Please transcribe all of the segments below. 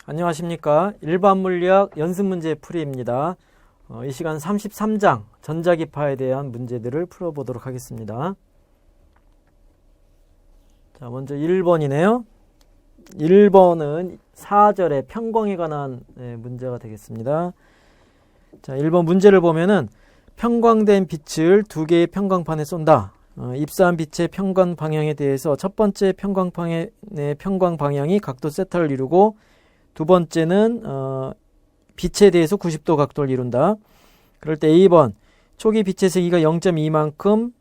안녕하십니까. 일반 물리학 연습 문제 풀이입니다. 이 시간 33장 전자기파에 대한 문제들을 풀어보도록 하겠습니다. 자, 먼저 1번이네요. 1번은 4절의 평광에 관한 문제가 되겠습니다. 자, 1번 문제를 보면은 평광된 빛을 두 개의 평광판에 쏜다. 입사한 빛의 평광 방향에 대해서 첫 번째 평광 방향이 각도 세타를 이루고 두 번째는 빛에 대해서 90도 각도를 이룬다. 그럴 때 A번 초기 빛의 세기가 0.2만큼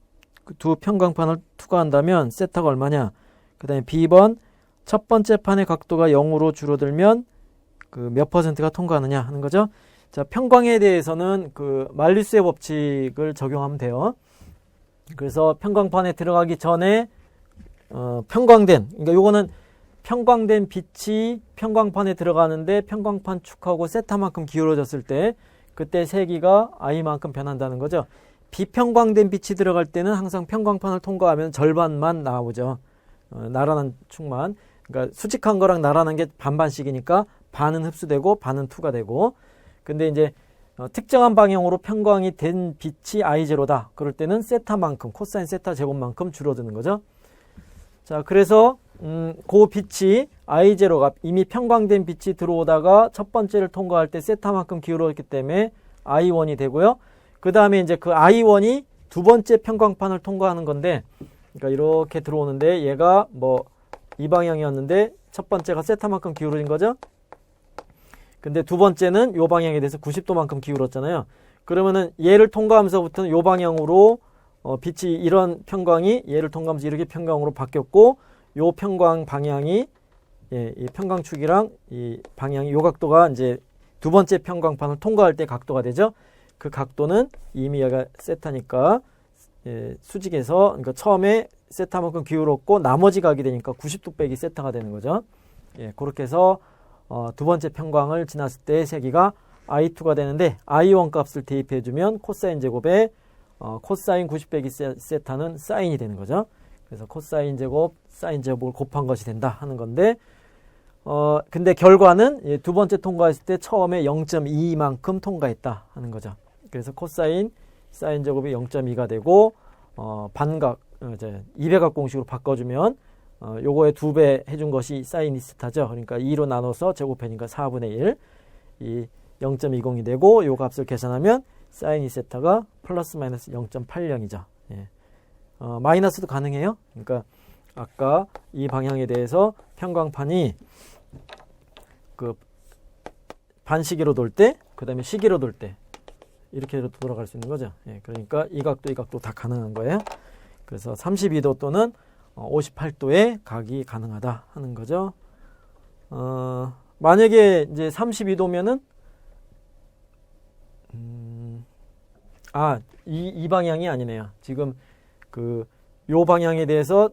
두 평광판을 투과한다면 세타가 얼마냐. 그 다음에 B번 첫 번째 판의 각도가 0으로 줄어들면 그 몇 퍼센트가 통과하느냐 하는 거죠. 자, 평광에 대해서는 그 말리스의 법칙을 적용하면 돼요. 그래서 평광판에 들어가기 전에 평광된, 그러니까 요거는 평광된 빛이 평광판에 들어가는데 평광판 축하고 세타만큼 기울어졌을 때 그때 세기가 I만큼 변한다는 거죠. 비평광된 빛이 들어갈 때는 항상 평광판을 통과하면 절반만 나오죠. 나란한 축만. 그러니까 수직한 거랑 나란한 게 반반씩이니까 반은 흡수되고 반은 투과되고. 근데 이제 특정한 방향으로 평광이 된 빛이 I0다. 그럴 때는 세타만큼, 코사인 세타 제곱만큼 줄어드는 거죠. 자, 그래서 그 빛이 I0가 이미 평광된 빛이 들어오다가 첫 번째를 통과할 때 세타만큼 기울었기 때문에 I1이 되고요. 그 다음에 이제 그 I1이 두 번째 평광판을 통과하는 건데, 그러니까 이렇게 들어오는데 얘가 뭐 이 방향이었는데 첫 번째가 세타만큼 기울어진 거죠. 근데 두 번째는 요 방향에 대해서 90도만큼 기울었잖아요. 그러면은 얘를 통과하면서부터는 요 방향으로 빛이 이런 평광이 얘를 통과하면서 이렇게 평광으로 바뀌었고, 요 평광 방향이 이 평광축이랑 이 방향이 요 각도가 이제 두 번째 평광판을 통과할 때 각도가 되죠. 그 각도는 이미 얘가 세타니까 수직에서, 그러니까 처음에 세타만큼 기울었고 나머지 각이 되니까 90도 빼기 세타가 되는 거죠. 그렇게 해서 두 번째 평광을 지났을 때 세기가 I2가 되는데 I1 값을 대입해주면 코사인 제곱에 코사인 90 빼기 세타는 사인이 되는 거죠. 그래서 코사인 제곱, 사인 제곱을 곱한 것이 된다 하는 건데, 근데 결과는 두 번째 통과했을 때 처음에 0.2만큼 통과했다 하는 거죠. 그래서 코사인, 사인 제곱이 0.2가 되고, 반각, 이제 2배각 공식으로 바꿔주면, 요거에 2배 해준 것이 사인 세타죠. 그러니까 2로 나눠서 제곱해니까 4분의 1. 이 0.20이 되고, 요 값을 계산하면 사인 세타가 플러스 마이너스 0.80이죠. 마이너스도 가능해요. 그러니까 아까 이 방향에 대해서 평광판이 그 반시계로 돌 때, 그 다음에 시계로 돌 때 이렇게 돌아갈 수 있는 거죠. 그러니까 이 각도 다 가능한 거예요. 그래서 32도 또는 58도의 각이 가능하다 하는 거죠. 만약에 이제 32도면은 이 방향이 아니네요. 지금 요 방향에 대해서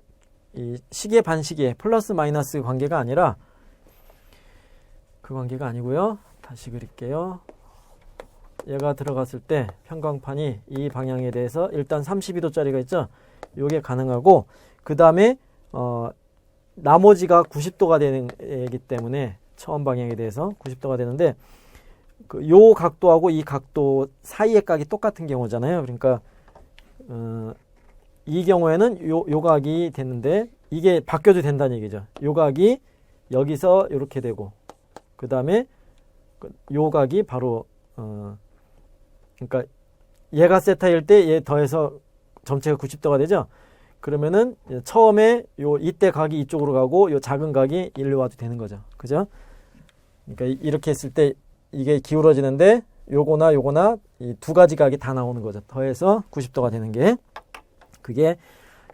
이 시계 반시계 플러스 마이너스 관계가 아니라 그 관계가 아니고요. 다시 그릴게요. 얘가 들어갔을 때 평광판이 이 방향에 대해서 일단 32도짜리가 있죠. 요게 가능하고, 그 다음에 나머지가 90도가 되는 애기 때문에 처음 방향에 대해서 90도가 되는데, 요 각도하고 이 각도 사이의 각이 똑같은 경우잖아요. 그러니까 이 경우에는 요 각이 됐는데 이게 바뀌어도 된다는 얘기죠. 요 각이 여기서 이렇게 되고, 그 다음에 요 각이 바로 그러니까 얘가 세타일 때 얘 더해서 전체가 90도가 되죠. 그러면은 처음에 이때 각이 이쪽으로 가고 요 작은 각이 일로 와도 되는 거죠. 그죠? 그러니까 이렇게 했을 때 이게 기울어지는데 요거나 이 두 가지 각이 다 나오는 거죠. 더해서 90도가 되는 게, 그게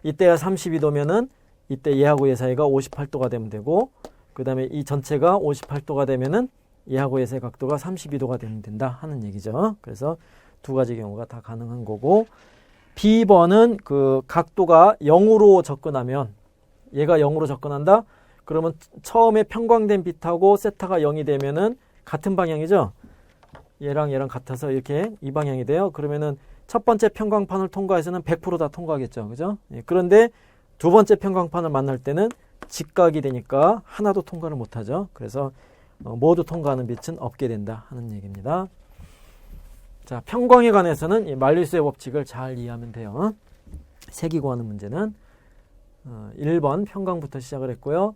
이때가 32도면은 이때 얘하고 얘 사이가 58도가 되면 되고, 그 다음에 이 전체가 58도가 되면은 얘하고 얘 사이 각도가 32도가 되면 된다 하는 얘기죠. 그래서 두 가지 경우가 다 가능한 거고, B번은 그 각도가 0으로 접근하면, 얘가 0으로 접근한다? 그러면 처음에 평광된 빛하고 세타가 0이 되면은 같은 방향이죠. 얘랑 같아서 이렇게 이 방향이 돼요. 그러면은 첫 번째 평광판을 통과해서는 100% 다 통과하겠죠. 그죠? 그런데 두 번째 평광판을 만날 때는 직각이 되니까 하나도 통과를 못하죠. 그래서 모두 통과하는 빛은 없게 된다 하는 얘기입니다. 자, 평광에 관해서는 이 말리우스의 법칙을 잘 이해하면 돼요. 세기 구하는 문제는 1번 평광부터 시작을 했고요.